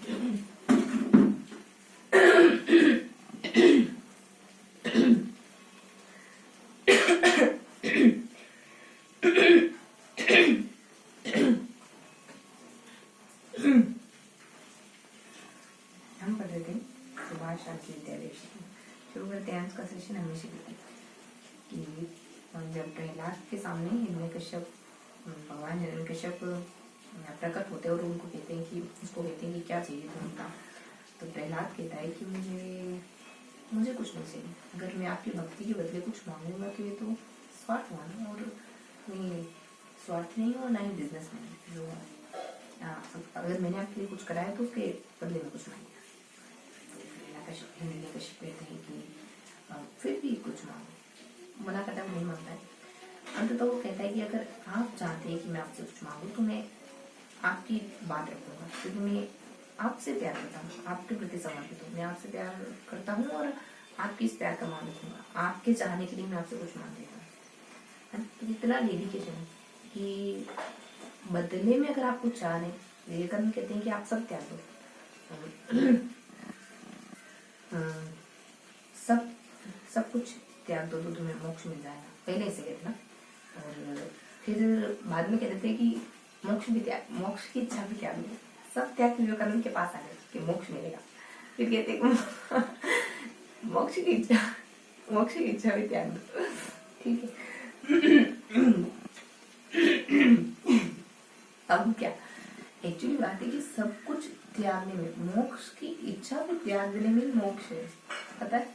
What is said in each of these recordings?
हम पढ़ रहे थे सुभाष शांति विद्यालय। शुरू करते हैं आज का सेशन हमेशा कि जब प्रहलाद के सामने हिरण्यकश्यप भगवान हिरण्यकश्यप प्रकट होते हैं और उनको कहते हैं कि कि क्या चाहिए तुमका। तो प्रहलाद कहता है कि मुझे कुछ नहीं चाहिए, अगर मैं आपकी भक्ति के बदले कुछ मांगूंगा तो ये तो स्वार्थ हुआ ना, और मैं स्वार्थ नहीं हूँ ना ही बिजनेस मैन जो अगर मैंने आपके लिए कुछ कराया तो उसके बदले में कुछ मांगे। हिरण्यकश्यप कहते हैं कि फिर भी कुछ मांगो, मना करता है, नहीं मांगता है। अंततः वो कहता है कि अगर आप चाहते हैं कि मैं आपसे कुछ मांगू तो मैं आपकी बात रखूंगा, क्योंकि मैं आपसे प्यार करता हूँ, आपके प्रति समर्पित हूँ, मैं आपसे प्यार करता हूँ और आपकी इस प्यार का मान रखूंगा। आपके चाहने के लिए मैं आपसे कुछ मांग लेता हूँ। तो इतना डेडिकेशन कि बदले में अगर आप कुछ चाह रहे हैं, विवेकानंद कहते हैं कि आप सब त्याग दो, सब कुछ त्याग दो तो तुम्हें मोक्ष मिल जाएगा, पहले से कहते ना। और फिर बाद में कहते थे कि मोक्ष की इच्छा भी त्याग दो। सब त्याग विवेकानंद के पास आ गए कि मोक्ष मिलेगा। फिर कहते मोक्ष की इच्छा भी त्याग दो, ठीक है। अब क्या एक्चुअली बात है कि सब कुछ त्यागने में, मोक्ष की इच्छा भी त्याग देने में मोक्ष है, पता है।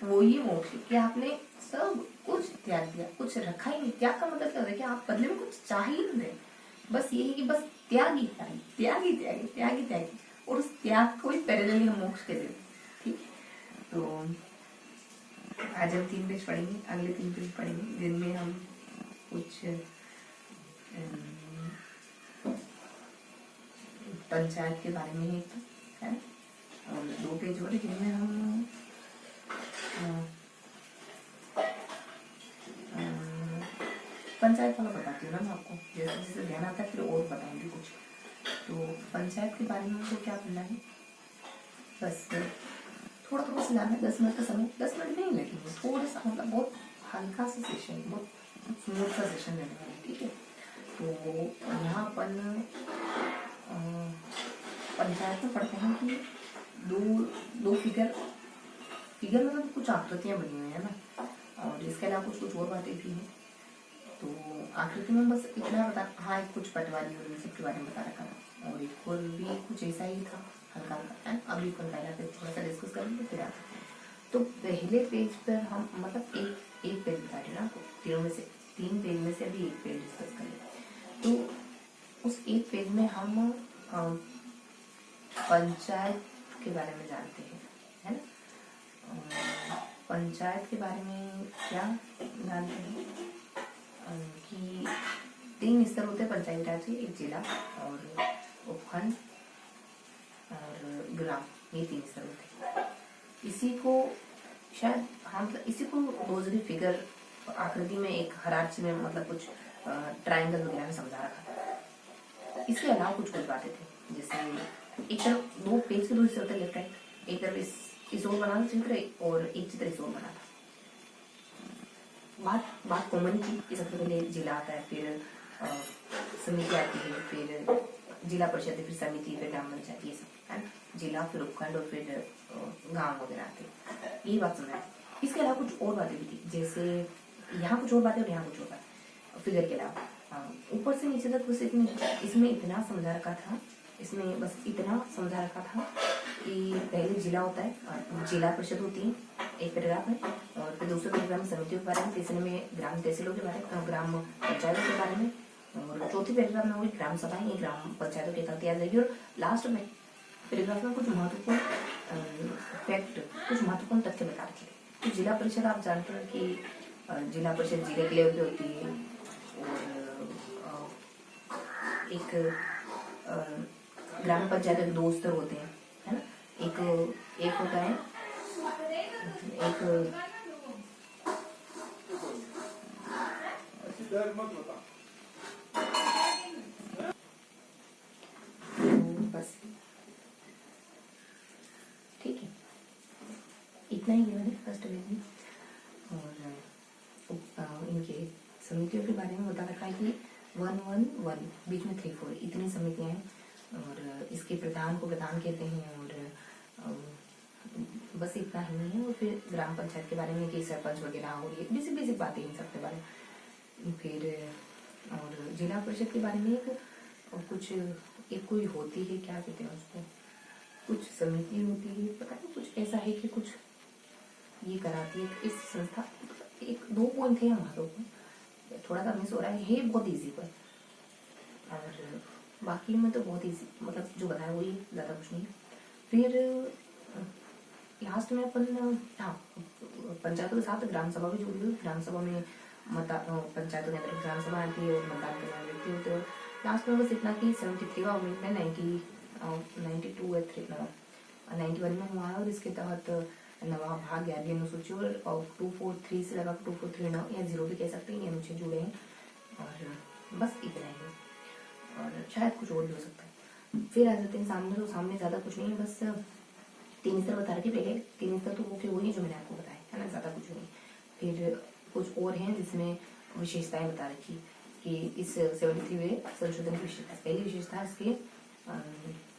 वो ये मोक्ष है कि आपने सब कुछ त्याग दिया, कुछ रखा ही नहीं। त्याग का मतलब क्या होता है कि आप बदले में कुछ चाह ही नहीं रहे, बस ये है कि बस त्यागी और उस त्याग को ही पैरेलली हम मोक्ष कहते हैं, ठीक है। तो आज हम 3 पेज पढ़ेंगे, अगले 3 पेज पढ़ेंगे जिनमें हम कुछ पंचायत के बारे में है, और 2 पेज और जिनमें हम पंचायत वाला बताती हूँ ना मैं आपको, जैसे जैसे ध्यान आता है फिर और बताऊंगी कुछ। तो पंचायत के बारे में हमको क्या करना है, बस थोड़ा थोड़ा सा जाना है। 10 मिनट का समय, 10 मिनट नहीं लगेंगे, थोड़ा सा, मतलब बहुत हल्का सा सेशन, बहुत स्मूथ सा सेशन रहने वाला है, ठीक है। तो यहाँ अपन पंचायत में पढ़ते हैं कि दो फिगर मतलब कुछ आकृतियाँ बनी हुई है ना, और इसके अलावा कुछ और बातें भी हैं। तो आकृति में बस इतना बता, हाँ एक कुछ पटवारी और सबके बारे में बता रखा था, और एक और भी कुछ ऐसा ही था हल्का हल्का। अभी पहला पेज थोड़ा सा डिस्कस करेंगे फिर आता है। तो पहले पेज पर हम मतलब एक पेज बता रहे ना आपको, 3 पेज में से अभी एक पेज डिस्कस करें। तो उस एक पेज में हम पंचायत के बारे में जानते हैं, है ना। पंचायत के बारे में क्या जानते हैं कि 3 स्तर होते हैं पंचायत राज के, एक जिला और उपखंड और ग्राम, ये 3 स्तर होते हैं। इसी को शायद हम इसी को रोजरी फिगर आकृति में एक हरार्ची में मतलब कुछ ट्रायंगल वगैरह में समझा रखा था। इसके अलावा कुछ बातें थी, जैसे एक तरफ 2 पेज के 2 हिस्से होते हैं, लेफ्ट राइट, एक तरफ इस ओर बना चित्र और एक चित्र इस ओर बना था। बात कॉमन थी कि सबसे पहले जिला आता है, फिर समिति आती है, फिर जिला परिषद, फिर समिति, फिर ग्राम पंचायत, ये सब है। जिला, फिर उपखंड और फिर गांव वगैरह आते हैं, यही बात समझ। इसके अलावा कुछ और बातें भी थी, जैसे यहाँ कुछ और बातें और यहाँ कुछ और बातें फिगर के अलावा। ऊपर से नीचे तक बस इसमें इतना समझा रखा था, इसमें बस इतना समझा रखा था कि पहले जिला होता है, जिला परिषद होती है, एक पैराग्राफ है, और फिर दूसरे पैराग्राफ में समितियों के बारे में, तीसरे में ग्राम तहसीलों के बारे में, ग्राम पंचायतों के बारे में, और चौथी पैराग्राफ में होगी ग्राम सभाएं, ये ग्राम पंचायतों के तहत याद रहेगी। और लास्ट में पैराग्राफ में कुछ महत्वपूर्ण फैक्ट, कुछ महत्वपूर्ण तथ्य बता रखे थे। तो जिला परिषद आप जानते हैं कि जिला परिषद जिले के लेवल पे होती है, और एक ग्राम पंचायत के 2 स्तर होते हैं, है ना। एक होता है एक बस इतना ही गिवन है फर्स्ट पेज में। और इनके समितियों के बारे में बता रखा है कि 111 बीच में 3-4 इतनी समितियां हैं और इसके प्रधान को प्रधान कहते हैं। और बस इतना ही है। और फिर ग्राम पंचायत के बारे में कि सरपंच वगैरह और ये बेसिक बेसिक बातें इन सब के बारे में। फिर और जिला परिषद के बारे में एक कोई होती है, क्या कहते हैं उसको, कुछ समिति होती है, पता नहीं कुछ ऐसा है कि कुछ ये कराती है इस संस्था। 1-2 पॉइंट थे हमारे ऊपर, थोड़ा सा मिस हो रहा है बहुत ईजी पर। और बाकी में तो बहुत ईजी, मतलब जो बताया वही, ज़्यादा कुछ नहीं। फिर लास्ट में अपन पंचायतों के साथ ग्राम सभा भी जुड़ी हुई। ग्राम सभा में पंचायतों के अंदर ग्राम सभा आती है और मतदान करने वाले व्यक्ति होते हैं। लास्ट में बस इतना कि 73 का अमेंडमेंट 92 या 91 में हुआ है और इसके तहत नवा भाग 11 अनुसूची और 243 से लगा 243 या 0 भी कह सकते हैं, ये अनुच्छेद जुड़े हैं। और बस इतना ही, और शायद कुछ और भी हो सकता है। फिर आ जाते हैं सामने, तो सामने ज़्यादा कुछ नहीं है, बस 3 स्तर बता रखे पहले। 3 स्तर तो वो के वही जो मैंने आपको बताया है ना, ज़्यादा कुछ नहीं। फिर कुछ और हैं जिसमें विशेषताएं बता रखी कि इस 73वें संशोधन की विशेषता, पहली विशेषता इसके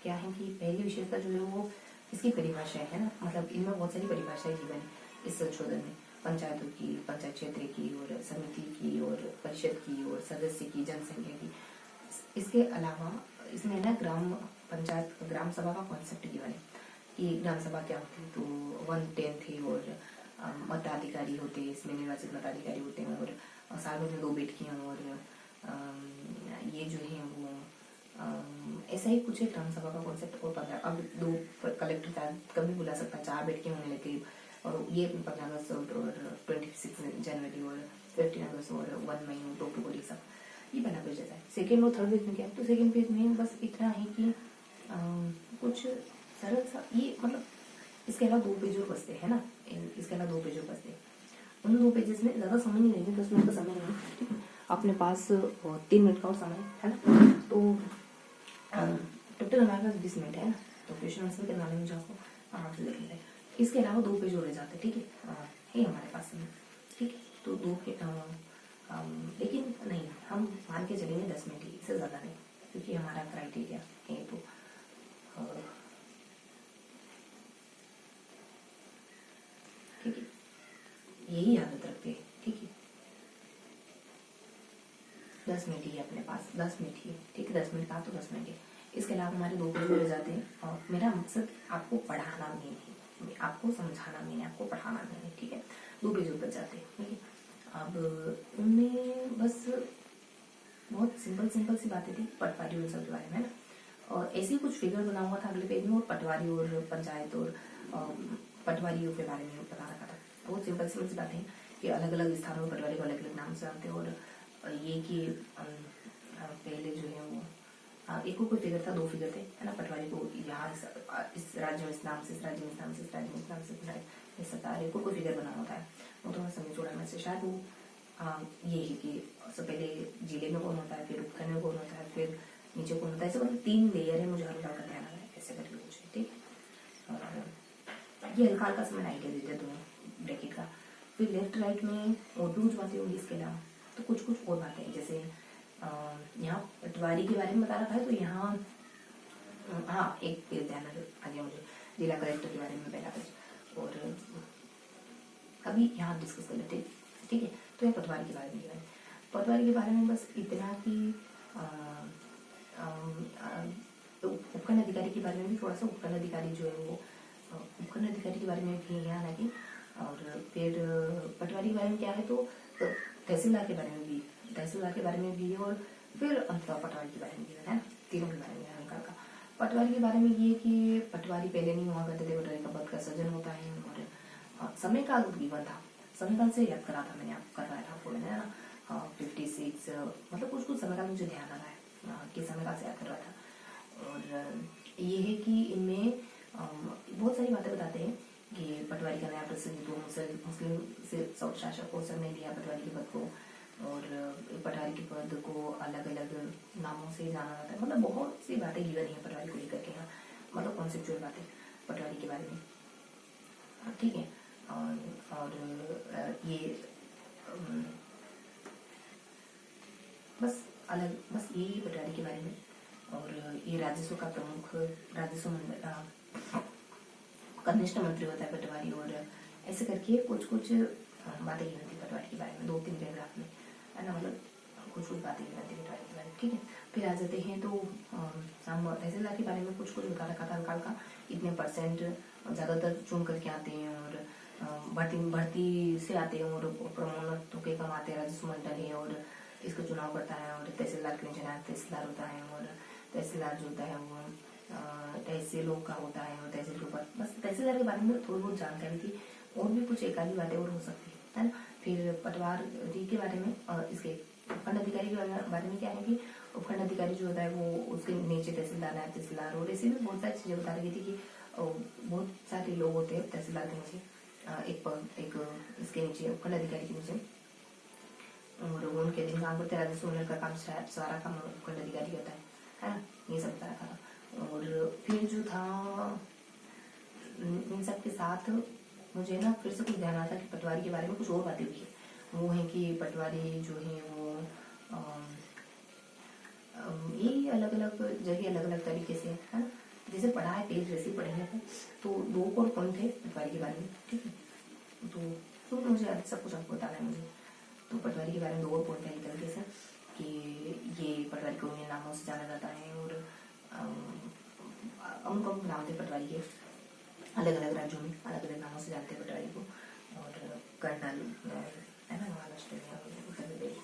क्या है कि पहली विशेषता जो है वो इसकी परिभाषा है ना, मतलब इनमें बहुत सारी परिभाषाएं दी गई इस संशोधन में, पंचायतों की, पंचायत क्षेत्र की और समिति की और परिषद की और सदस्य की, जनसंख्या की। इसके अलावा इसमें ना ग्राम पंचायत ग्राम सभा का कॉन्सेप्ट गिवन है कि ग्राम सभा क्या होती है। तो 110 थे और मताधिकारी होते हैं, इसमें निर्वाचित मताधिकारी होते हैं और साल में 2 बैठकियाँ और ये जो है वो ऐसा ही कुछ है ग्राम सभा का कॉन्सेप्ट। और 15 अब 2 कलेक्टर कभी बुला सकता है, 4 बैठकें होने लगी और ये 15 अगस्त और 26 जनवरी और 15 अगस्त और 1 मई और अक्टूबर, ये सब ये बना पेज जाता है। सेकेंड और थर्ड पेज में क्या है, तो सेकेंड पेज में बस इतना है कि कुछ सरल सा ये, मतलब इसके अलावा 2 पेज और बचते हैं ना, इसके अलावा 2 पेज और बचते हैं। उन 2 पेजेस में ज़्यादा समय नहीं लगेगा, 10 मिनट का समय नहीं है, ठीक है। अपने पास 3 मिनट का और समय है ना, तो टोटल हमारे पास 20 मिनट है ना, तो क्वेश्चन आंसर करना नहीं जाओ आराम से देख लेते हैं। इसके अलावा 2 पेज और रह जाते हैं, ठीक है हमारे पास समय, ठीक है। तो 2 के लेकिन नहीं, हम मान के चलेंगे 10 मिनट ही, इससे ज़्यादा नहीं, क्योंकि हमारा क्राइटेरिया है। तो ठीक है, यही आदत रखते हैं, ठीक है। 10 मिनट ही अपने पास, 10 मिनट ही, ठीक है। 10 मिनट का तो 10 मिनट ही। इसके अलावा हमारे 2 पेज रह जाते हैं और मेरा मकसद आपको पढ़ाना नहीं है, आपको समझाना नहीं है, आपको पढ़ाना नहीं है, ठीक है। 2 पेज बच जाते हैं, ठीक है। अब उनमें बस बहुत सिंपल सी बातें थी पटवारी और सब के बारे में ना, और ऐसे ही कुछ फिगर बना हुआ था अगले पेज में, और पटवारी और पंचायत और पटवारियों के बारे में बता रखा था। बहुत सिंपल सी बातें हैं कि अलग अलग स्थानों में पटवारी को अलग अलग नाम से जानते हैं। और ये कि पहले जो है वो एक कोई फिगर था, 2 फिगर थे, है ना। पटवारी को यहाँ इस राज्य में इस नाम से, इस राज्य में इस नाम से, इस राज्य में इस नाम से, इस सरकार को कोई फिगर बना होता है। वो थोड़ा समय जोड़ा में से शायद वो ये है कि सबसे पहले जिले में कौन होता है, फिर उपखंड में कौन होता है, फिर नीचे कौन होता है, ऐसे मतलब 3 लेयर है, मुझे हल्का का ध्यान आ रहा है, ऐसे करके कुछ है, ठीक है। और ये हल्का सा मैंने आइडिया दे दिया दोनों ब्रैकेट का। फिर लेफ्ट राइट में और भी कुछ बातें होंगी इसके अलावा, तो कुछ और बातें हैं, जैसे यहाँ पटवारी के बारे में बता रखा है, तो यहाँ हाँ एक ध्यान आ गया मुझे, जिला कलेक्टर के बारे में पहला पेज, और अभी यहाँ डिस्कस कर लेते हैं, ठीक है। तो ये पटवारी के बारे में है। पटवारी के बारे में बस इतना कि उपखंड अधिकारी के बारे में भी थोड़ा सा, उपखंड अधिकारी जो है वो उपखंड अधिकारी के बारे में भी यहाँ लगे। और फिर पटवारी के बारे में क्या है, तो तहसीलदार के बारे में भी, तहसीलदार के बारे में भी, और फिर अंततः पटवारी के बारे में भी है, तीनों के बारे में हल्का का। पटवारी के बारे में ये कि पटवारी पहले नहीं हुआ करते थे, पटवारी का पद का सृजन होता है, और समय काल जीवन था, समय काल से याद करा था मैंने, आप करवाया था आपको मैंने ना, 56 मतलब कुछ समय काल मुझे ध्यान आ रहा है कि समय काल से याद कर रहा था। और ये है कि इनमें बहुत सारी बातें बताते हैं कि पटवारी का नया प्रतिनिधित्व मुस्लिम से शासक को सब ने दिया पटवारी के पद को, और पटवारी के पद को अलग अलग नामों से जाना जाता है, मतलब बहुत सी बातें गिवन है पटवारी को लेकर के यहाँ, मतलब कॉन्सेप्चुअल बातें पटवारी के बारे में, ठीक है। और ये बस यही पटवारी के बारे में। और ये राजस्व का प्रमुख राजस्व कनिष्ठ मंत्री होता है पटवारी, और ऐसे करके कुछ बातें की होती पटवारी के बारे में 2-3 पैराग्राफ में, है ना, मतलब कुछ बातें की होती पटवारी के बारे में, ठीक है। फिर आ जाते हैं तो तहसीलदार के बारे में कुछ बता रखा था हल्का हल्का, इतने % ज़्यादातर चुन करके आते हैं, और भर्ती से आते हैं, और प्रोन्नत होके कम आते हैं। राजस्व मंडल है और इसका चुनाव करता है, और तहसीलदार के नीचे नायब तहसीलदार होता है, और तहसीलदार जो होता है वो तहसीलों का होता है, और तहसील के ऊपर बस तहसीलदार के बारे में थोड़ी बहुत जानकारी थी, और भी कुछ एक आधी बातें और हो सकती है ना। फिर पटवारी के बारे में इसके उपखंड अधिकारी के बारे में क्या है कि उपखंड अधिकारी जो होता है वो उसके नीचे तहसीलदार, नायब तहसीलदार, और ऐसे भी बहुत सारी चीजें बता रही थी कि बहुत सारे लोग होते हैं तहसीलदार के नीचे, एक इसके नीचे उपखंड अधिकारी के नीचे, और उनके दिन काम करते राजस्व मंडल का काम सारा काम उपखंड अधिकारी होता है ना, ये सब बता रखा था। और फिर जो था इन सब के साथ मुझे ना फिर से कुछ ध्यान आता कि पटवारी के बारे में कुछ और बातें हुई है। वो है कि पटवारी जो है वो ये अलग अलग जगह अलग अलग तरीके से, है ना, जैसे पढ़ा है पेज वैसे ही पढ़ेंगे अपन। तो 2 और पॉइंट है पटवारी के बारे में, ठीक है। तो मुझे सब कुछ आपको बताना है मुझे। तो पटवारी के बारे में 2 और पॉइंट है एक तरीके से कि ये पटवारी को अन्य नामों से जाना जाता है, और अमुक नाम थे पटवारी के, अलग अलग राज्यों में अलग अलग नामों से जानते हैं पटवारी को। और कर्नल है ना, महाराष्ट्र में, उत्तर प्रदेश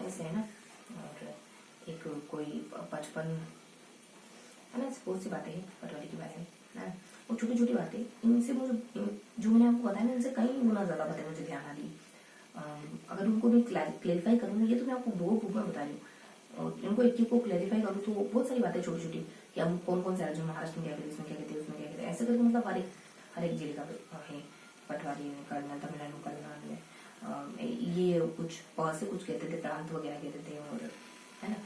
ऐसे है ना। और एक कोई 55 है ना, बहुत सी बातें हैं पटवारी के बारे में ना, वो छोटी छोटी बातें, इनसे मुझे जो मैंने आपको बताया ना, इनसे कई गुना ज़्यादा बातें मुझे ध्यान आ रही। अगर उनको मैं क्लैरिफाई करूँगी, ये तो मैं आपको बहुत में बता रही हूँ, और इनको एक को क्लैरिफाई करूँ तो बहुत सारी बातें छोटी छोटी कि हम कौन कौन से राज्य में, महाराष्ट्र में क्या कहते हैं, इसमें क्या कहते हैं, उसमें क्या कहते हैं, ऐसे करके मतलब हर एक जिले का है पटवारी। कर्नल तमिलनाडु कर्नल में ये कुछ से कुछ कहते थे, प्रांत वगैरह कहते थे, और है ना,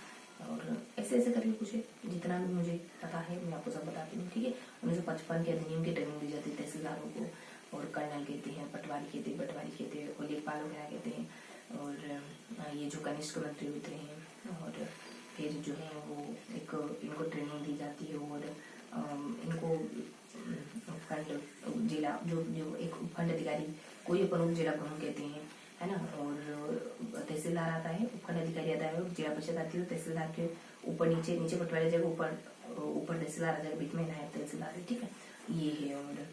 और ऐसे ऐसे करके कुछ है। जितना भी मुझे पता है मैं आपको सब बताती हूँ, ठीक है। 1955 के अधिनियम की ट्रेनिंग दी जाती है तहसीलदारों को, और कर्नल कहते हैं, पटवारी कहते हैं, और लेखपाल वगैरह कहते हैं, और ये जो कनिष्ठ मंत्री होते हैं, और फिर जो है वो एक इनको ट्रेनिंग दी जाती है, और इनको उपखंड जिला जो एक उपखंड अधिकारी कोई प्रमुख जिला प्रमुख कहते हैं, है ना। और तहसीलदार आता है, उपखंड अधिकारी आता है, जिला परिषद आती है, तहसीलदार के ऊपर नीचे पटवारी जगह ऊपर तहसीलदार आ जाएगा, बीच में नायब तहसीलदार है, ठीक है। ये है।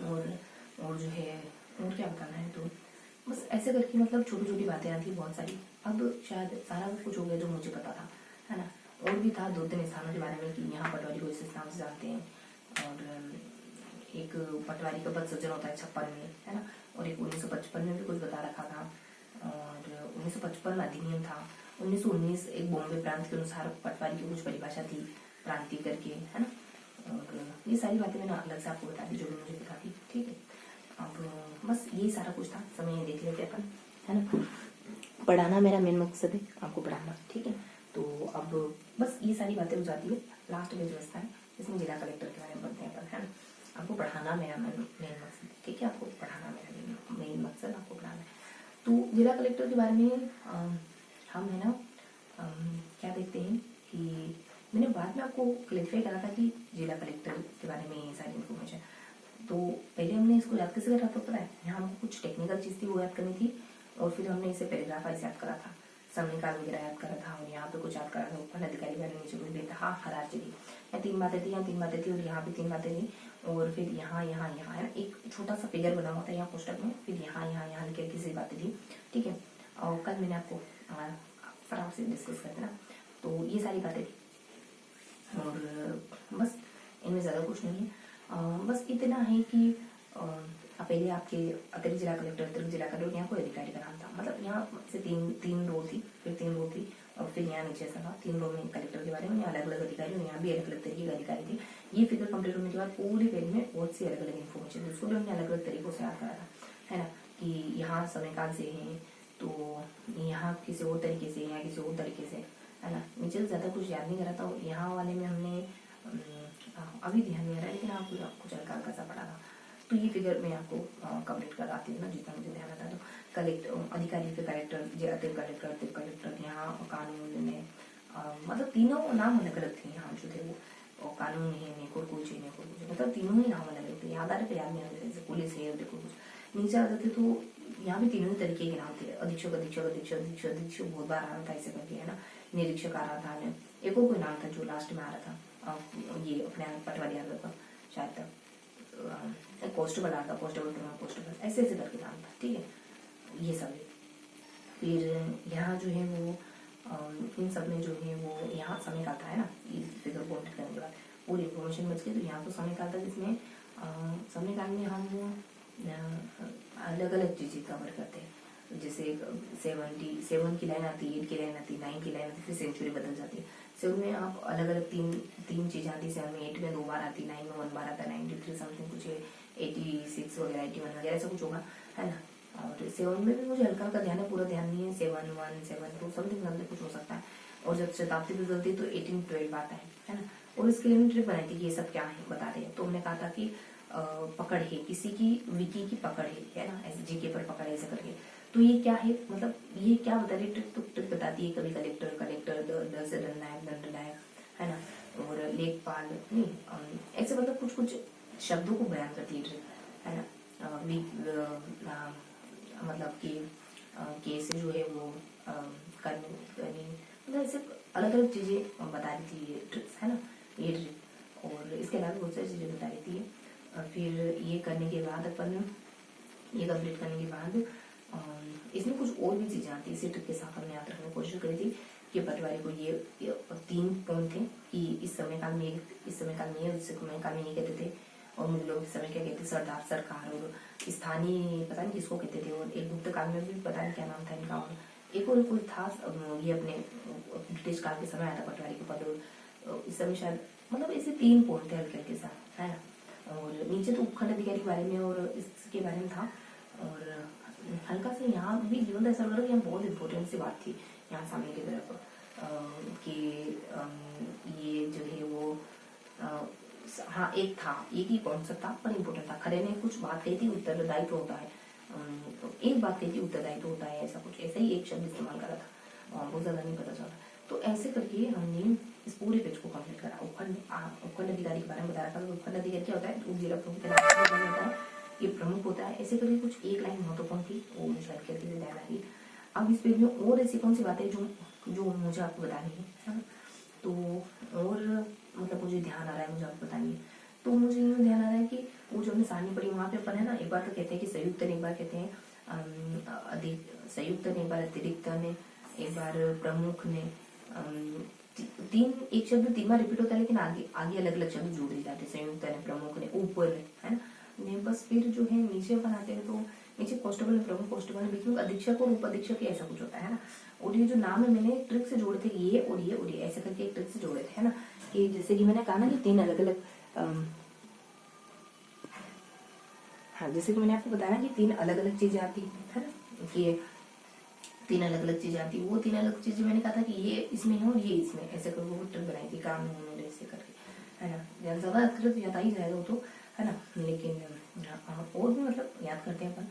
और जो है और क्या बताना है, तो बस ऐसे करके मतलब छोटी छोटी बातें आती बहुत सारी। अब शायद सारा कुछ हो गया जो मुझे पता था, है ना। और भी था 2-3 स्थानों के बारे में कि यहाँ पटवारी को इस नाम से जानते हैं, और एक पटवारी का पद सृजन होता है 56 में, है ना। और एक 1955 में भी कुछ बता रखा था, और 1955 में अधिनियम था। 1919 एक बॉम्बे प्रांत के अनुसार पटवारी की कुछ परिभाषा थी, प्रांतीय करके, है ना। और ये सारी बातें मैंने अलग से आपको बता दी जो भी मुझे पता थी, ठीक है। अब बस यही सारा कुछ था, समय देख लेते अपन, है ना। पढ़ाना मेरा मेन मकसद है, आपको पढ़ाना, ठीक है। तो अब बस ये सारी बातें हो जाती है। लास्ट में व्यवस्था है, इसमें जिला कलेक्टर के बारे में पढ़ते हैं अपन, है ना। आपको पढ़ाना मेरा मेन मकसद है, ठीक है। आपको पढ़ाना मेरा मेन मकसद, आपको पढ़ाना है। तो जिला कलेक्टर के बारे में हम है ना क्या देखते हैं कि मैंने बाद में आपको क्लैरिफाई करा था कि जिला कलेक्टर के बारे में ये सारी इन्फॉर्मेशन। तो पहले हमने इसको याद कैसे करा था पता है, यहाँ हमको कुछ टेक्निकल चीज़ थी वो याद करनी थी, और फिर हमने इसे पैराग्राफ वाइज याद करा था, समयकाल वगैरह याद करा था, और यहाँ पे कुछ याद करा था, उपखंड अधिकारी बारे नीचे कुछ भी था, हाँ हरारची थी, 3 बातें थी, यहाँ 3 बातें थी, और यहाँ भी 3 बातें थी, और फिर यहाँ है ना एक छोटा सा फिगर बना हुआ था यहाँ पोस्टर में, फिर यहाँ लिखे किसी बातें थी, ठीक है। और कल मैंने आपको फटाफट से डिस्कस करते ना, तो ये सारी बातें थी, और बस इनमें ज़्यादा कुछ नहीं है। बस इतना है कि पहले आपके अतिरिक्त जिला कलेक्टर यहाँ कोई अधिकारी का नाम था, मतलब यहाँ से तीन रो थी, फिर 3 रो थी, और फिर यहाँ नीचे ऐसा था 3 रो में कलेक्टर के बारे में, यहाँ अलग अलग अधिकारी, और यहाँ भी अलग अलग तरीके के अधिकारी थे। ये फिगर कंप्लीट होने के बाद पूरे पेज में बहुत सी अलग अलग इन्फॉर्मेशन थी, उसको भी हमने अलग अलग तरीकों से याद करा था, है ना। कि यहाँ समयकाल से है, तो यहाँ किसी और तरीके से, यहाँ किसी और तरीके से, है ना। नीचे से ज़्यादा कुछ याद नहीं करा था, यहाँ वाले में हमने अभी ध्यान नहीं आ रहा है, लेकिन आप कुछ हल्का सा पढ़ा था, तो ये फिगर मैं आपको कंप्लीट कराती हूँ ना जितना मुझे ध्यान आता है। तो अधिकारी फिर कलेक्टर, अतिरिक्त कलेक्टर यहाँ कानून में मतलब तीनों नाम अलग अलग थे यहाँ जो थे वो, और कानून है नेकुर कुछ मतलब तीनों ही नाम अलग अलग थे। याद आ रहे थे, याद नहीं आ रहे थे, पुलिस है देखो कुछ नीचे आते थे। तो यहाँ भी तीनों ही तरीके के नाम थे, अधीक्षक बहुत बार आ रहा था ऐसे करके, है ना। निरीक्षक आ रहा था, एक और कोई नाम था जो लास्ट में आ रहा था, ये अपने पटवारी आ रहा था शायद तक, कॉन्स्टेबल आ रहा था, कॉन्स्टेबल ऐसे ऐसे करके नाम था, ठीक है। ये सब है। फिर यहाँ जो है वो इन सब में जो है वो यहाँ समय काल था, है ना। फिगर को कंप्लीट करने के बाद पूरी इन्फॉर्मेशन बच गई। तो यहाँ तो समय काल था जिसमें समय काल में हम अलग अलग चीजें कवर करते हैं। जैसे 7 की लाइन आती है, 8 की लाइन आती है, 9 की लाइन आती है, फिर सेंचुरी बदल जाती है। 7 में आप अलग अलग तीन चीजें आती है। 7 में 8 में 2 बार आती है, 9 में 1 बार आता है, 93 समथिंग कुछ 86 वगैरह 81 वगैरह ऐसा कुछ होगा, है ना। और 7 में भी मुझे हल्का हल्का ध्यान है, पूरा ध्यान नहीं है। 7-1 7-2 समथिंग कुछ हो सकता है। और जब शताब्दी बदलती है तो 18-12 आता है ना। और इसके लिए ट्रिक बनाई थी कि ये सब क्या है बता रहे हैं। तो हमने कहा था कि पकड़ है किसी की, विकी की पकड़ है ना, ऐसे जीके पर पकड़ ऐसे करके। तो ये क्या है, मतलब ये क्या बता रही ट्रिक, तो ट्रिक बताती है। कभी कलेक्टर डर से दंडनायक, है ना। और लेखपाल नहीं ऐसे मतलब कुछ कुछ शब्दों को बयान करती है ट्रिक, है ना। मतलब कि केस जो है वो करनी मतलब ऐसे अलग अलग चीजें बता रही थी ये ट्रिक्स, है ना, ये ट्रिक। और इसके अलावा बहुत सारी चीजें बता रही थी। फिर ये करने के बाद अपन ये कंप्लीट करने के बाद इसमें कुछ और भी चीजें आती है। इसी ट्रिक के साथ हमने याद रखने की कोशिश करी थी कि पटवारी को ये 3 पॉइंट थे कि इस समय काल में उस समय काल में ये कहते थे। और मुगलों के समय क्या कहते थे, सरदार सरकार। और स्थानीय पता नहीं किसको कहते थे। और एक गुप्त काल में भी पता नहीं क्या नाम था इनका। और एक और कोई था, ये अपने ब्रिटिश काल के समय आया था पटवारी के पद। और इस समय शायद मतलब ऐसे 3 पॉइंट थे हल्के हल्के साथ, है ना। और नीचे तो उपखंड अधिकारी के बारे में और इसके बारे में था। और हल्का से यहाँ भी जीवन ऐसा लग रहा है, यहाँ बहुत इंपॉर्टेंट सी बात थी यहाँ सामने की तरफ कि ये जो है वो हाँ एक था, एक ही कॉन्सेप्ट था पर इम्पोर्टेंट था। खरे ने कुछ बात कही थी, उत्तरदायित्व होता है। तो एक बात कही थी, उत्तरदायित्व होता है, ऐसा कुछ ऐसा ही एक शब्द इस्तेमाल करा था, बहुत ज्यादा नहीं पता चला। तो ऐसे करके हमने इस पूरे पेज को कंप्लीट करा। उपखंड अधिकारी के बारे में बता रखा था। उपखंड अधिकारी क्या होता है, उप जिला प्रमुख के नाम से होता है, ये प्रमुख होता है। ऐसे करके कुछ एक लाइन महत्वपूर्ण थी, वो मुझे हल्के हल्के से ध्यान आ रही। अब इस पेज में और ऐसी कौन सी बातें जो मुझे आपको बतानी है ना। तो और मतलब मुझे ध्यान आ रहा है, मुझे आपको बतानी है। तो मुझे यूँ ध्यान आ रहा है कि वो जो हमने सारणी पढ़ी वहाँ पे अपन है ना, एक बार तो कहते हैं कि संयुक्त ने, एक बार कहते हैं अधिक संयुक्त ने, एक बार अतिरिक्त ने, एक बार प्रमुख ने। एक शब्द 3 बार रिपीट होता है, लेकिन आगे आगे अलग अलग शब्द जोड़े जाते हैं। संयुक्त ने, प्रमुख ने, ऊपर है ना। बस फिर जो है नीचे बनाते हैं तो नीचे कांस्टेबल, प्रमुख कांस्टेबल, बीच में अधीक्षक और उप अधीक्षक ऐसा कुछ होता है ना। और ये जो नाम है मैंने ट्रिक से जोड़े थे, ये और ये और ये ऐसे करके एक ट्रिक से जोड़े थे, है ना। कि जैसे कि मैंने कहा ना कि 3 अलग अलग हाँ जैसे कि मैंने आपको बताया कि 3 अलग अलग चीजें आती है ना, कि 3 अलग अलग चीजें आती। वो 3 अलग चीजें मैंने कहा था कि ये इसमें है और ये इसमें, ऐसे करके वो ट्रिक बनाई थी काम होने ऐसे करके, है ना। ज्यादा ट्रिक याद आ ही जाएगा वो तो, है ना। लेकिन और भी मतलब याद करते हैं अपन,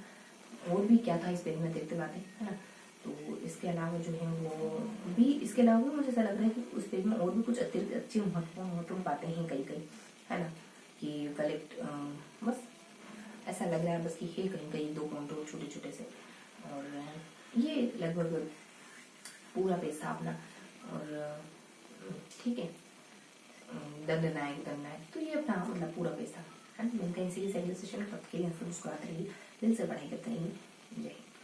और भी क्या था इस पेज में देखते बातें, है ना। तो इसके अलावा जो है वो भी, इसके अलावा भी मुझे ऐसा लग रहा है कि उस पेज में और भी कुछ अतिरिक्त अच्छी महत्वपूर्ण बातें हैं कई, है ना। कि कलेक्ट बस ऐसा लग रहा है बस कि है कहीं 2 पॉइंट और छोटे छोटे से। और ये लगभग पूरा पेज था अपना। और ठीक है, दंडनायक तो ये अपना मतलब पूरा पेज था, है ना। मैंने कहीं से सेशन के लिए मुस्कुराते रहिए, दिल से पढ़ाई करते रहिए। जय हिंद।